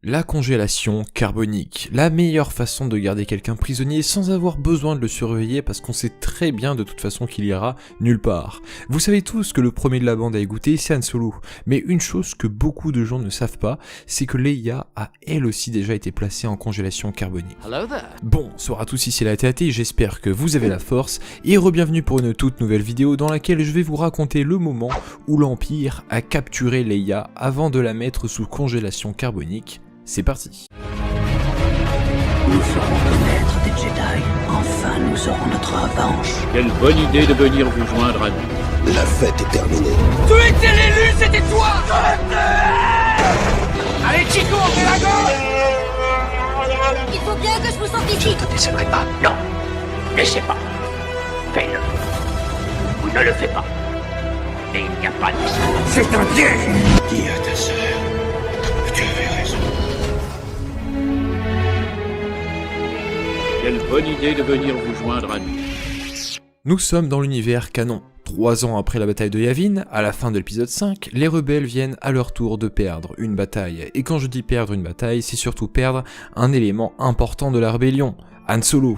La congélation carbonique, la meilleure façon de garder quelqu'un prisonnier sans avoir besoin de le surveiller parce qu'on sait très bien de toute façon qu'il ira nulle part. Vous savez tous que le premier de la bande à égoutter c'est Han Solo, mais une chose que beaucoup de gens ne savent pas, c'est que Leia a elle aussi déjà été placée en congélation carbonique. Bonsoir à tous, ici la TAT, j'espère que vous avez la force, et re-bienvenue pour une toute nouvelle vidéo dans laquelle je vais vous raconter le moment où l'Empire a capturé Leia avant de la mettre sous congélation carbonique. C'est parti. Nous serons les maîtres des Jedi. Enfin, nous aurons notre revanche. Quelle bonne idée de venir vous joindre à nous. La fête est terminée. Tu étais l'élu, c'était toi. Allez Chico, on fait la gauche. Il faut bien que je vous sente ici. Je ne te décevrai pas. Non. Laissez pas. Fais-le. Ou ne le fais pas. Et il n'y a pas de... C'est un piège. Dis à ta sœur que tu avais raison. Quelle bonne idée de venir vous joindre à nous. Nous sommes dans l'univers canon. 3 ans après la bataille de Yavin, à la fin de l'épisode 5, les rebelles viennent à leur tour de perdre une bataille. Et quand je dis perdre une bataille, c'est surtout perdre un élément important de la rébellion, Han Solo.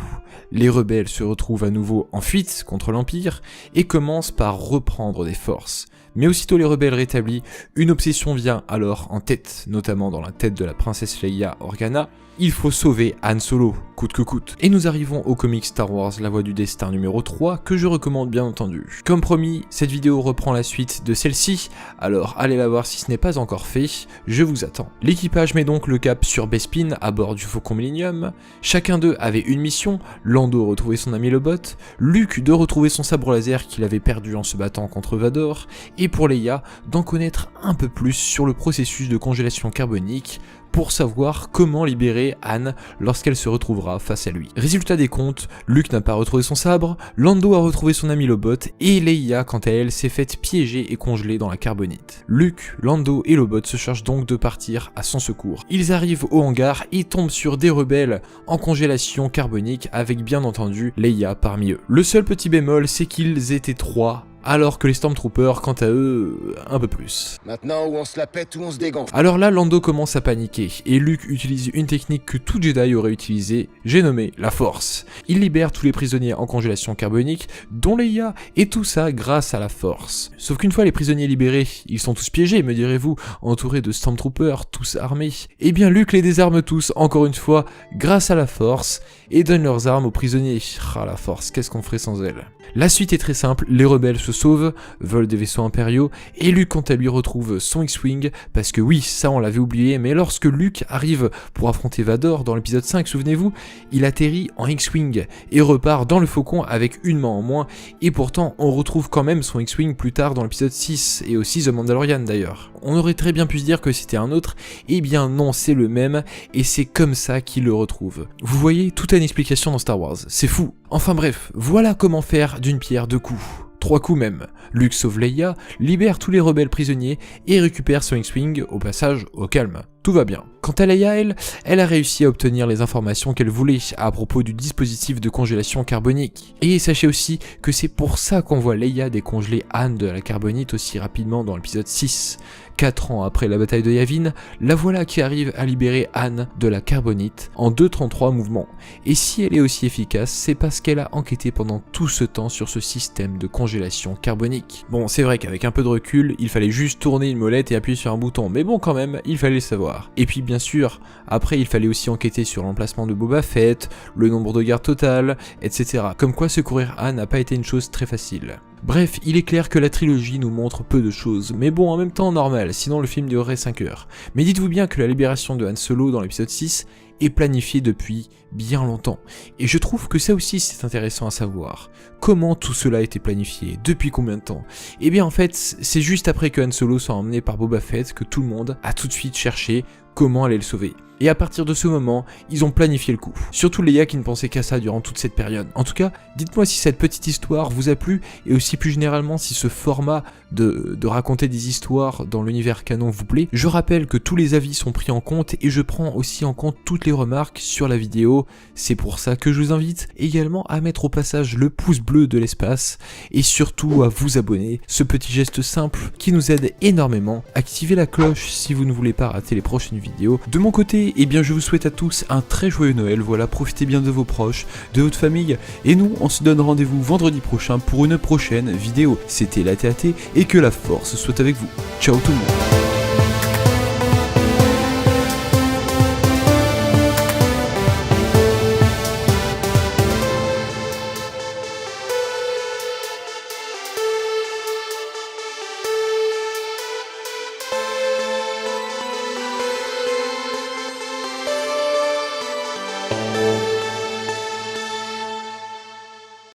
Les rebelles se retrouvent à nouveau en fuite contre l'Empire et commencent par reprendre des forces. Mais aussitôt les rebelles rétablis, une obsession vient alors en tête, notamment dans la tête de la princesse Leia Organa. Il faut sauver Han Solo, coûte que coûte. Et nous arrivons au comic Star Wars La Voie du Destin numéro 3, que je recommande bien entendu. Comme promis, cette vidéo reprend la suite de celle-ci, alors allez la voir si ce n'est pas encore fait, je vous attends. L'équipage met donc le cap sur Bespin à bord du Faucon Millennium. Chacun d'eux avait une mission, Lando retrouver son ami le bot, Luke de retrouver son sabre laser qu'il avait perdu en se battant contre Vador, et pour Leia, d'en connaître un peu plus sur le processus de congélation carbonique, pour savoir comment libérer Han lorsqu'elle se retrouvera face à lui. Résultat des comptes, Luke n'a pas retrouvé son sabre, Lando a retrouvé son ami le bot, et Leia quant à elle s'est faite piéger et congeler dans la carbonite. Luke, Lando et le bot se chargent donc de partir à son secours. Ils arrivent au hangar et tombent sur des rebelles en congélation carbonique avec bien entendu Leia parmi eux. Le seul petit bémol, c'est qu'ils étaient 3, alors que les Stormtroopers, quant à eux, un peu plus. Maintenant, où on se la pète, où on se dégonfle. Alors là, Lando commence à paniquer, et Luke utilise une technique que tout Jedi aurait utilisée, j'ai nommé la Force. Il libère tous les prisonniers en congélation carbonique, dont Leia, et tout ça grâce à la Force. Sauf qu'une fois les prisonniers libérés, ils sont tous piégés, me direz-vous, entourés de Stormtroopers, tous armés. Eh bien Luke les désarme tous, encore une fois, grâce à la Force, et donne leurs armes aux prisonniers. Ah la Force, qu'est-ce qu'on ferait sans elle? La suite est très simple, les rebelles se sauvent, volent des vaisseaux impériaux, et Luke quant à lui retrouve son X-Wing, parce que oui, ça on l'avait oublié, mais lorsque Luke arrive pour affronter Vador dans l'épisode 5, souvenez-vous, il atterrit en X-Wing, et repart dans le Faucon avec une main en moins, et pourtant on retrouve quand même son X-Wing plus tard dans l'épisode 6, et aussi The Mandalorian d'ailleurs. On aurait très bien pu se dire que c'était un autre, et bien non, c'est le même, et c'est comme ça qu'il le retrouve. Vous voyez, tout a une explication dans Star Wars, c'est fou. Enfin bref, voilà comment faire d'une pierre deux coups. 3 coups même. Luke sauve Leia, libère tous les rebelles prisonniers et récupère son X-Wing, au passage au calme. Tout va bien. Quant à Leia, elle a réussi à obtenir les informations qu'elle voulait à propos du dispositif de congélation carbonique. Et sachez aussi que c'est pour ça qu'on voit Leia décongeler Han de la carbonite aussi rapidement dans l'épisode 6. 4 ans après la bataille de Yavin, la voilà qui arrive à libérer Han de la carbonite en 2,33 mouvements. Et si elle est aussi efficace, c'est parce qu'elle a enquêté pendant tout ce temps sur ce système de congélation carbonique. Bon, c'est vrai qu'avec un peu de recul, il fallait juste tourner une molette et appuyer sur un bouton, mais bon quand même, il fallait le savoir. Et puis bien sûr, après il fallait aussi enquêter sur l'emplacement de Boba Fett, le nombre de gardes total, etc. Comme quoi secourir Han n'a pas été une chose très facile. Bref, il est clair que la trilogie nous montre peu de choses, mais bon en même temps normal, sinon le film durerait 5 heures. Mais dites-vous bien que la libération de Han Solo dans l'épisode 6 est planifiée depuis bien longtemps. Et je trouve que ça aussi c'est intéressant à savoir. Comment tout cela a été planifié? Depuis combien de temps? Eh bien en fait, c'est juste après que Han Solo soit emmené par Boba Fett que tout le monde a tout de suite cherché comment aller le sauver. Et à partir de ce moment, ils ont planifié le coup. Surtout Leia qui ne pensait qu'à ça durant toute cette période. En tout cas, dites-moi si cette petite histoire vous a plu et aussi plus généralement si ce format de raconter des histoires dans l'univers canon vous plaît. Je rappelle que tous les avis sont pris en compte et je prends aussi en compte toutes les remarques sur la vidéo. C'est pour ça que je vous invite également à mettre au passage le pouce bleu de l'espace et surtout à vous abonner. Ce petit geste simple qui nous aide énormément. Activez la cloche si vous ne voulez pas rater les prochaines vidéos. De mon côté, eh bien je vous souhaite à tous un très joyeux Noël. Voilà, profitez bien de vos proches, de votre famille et nous on se donne rendez-vous vendredi prochain pour une prochaine vidéo. C'était la TAT et que la force soit avec vous. Ciao tout le monde.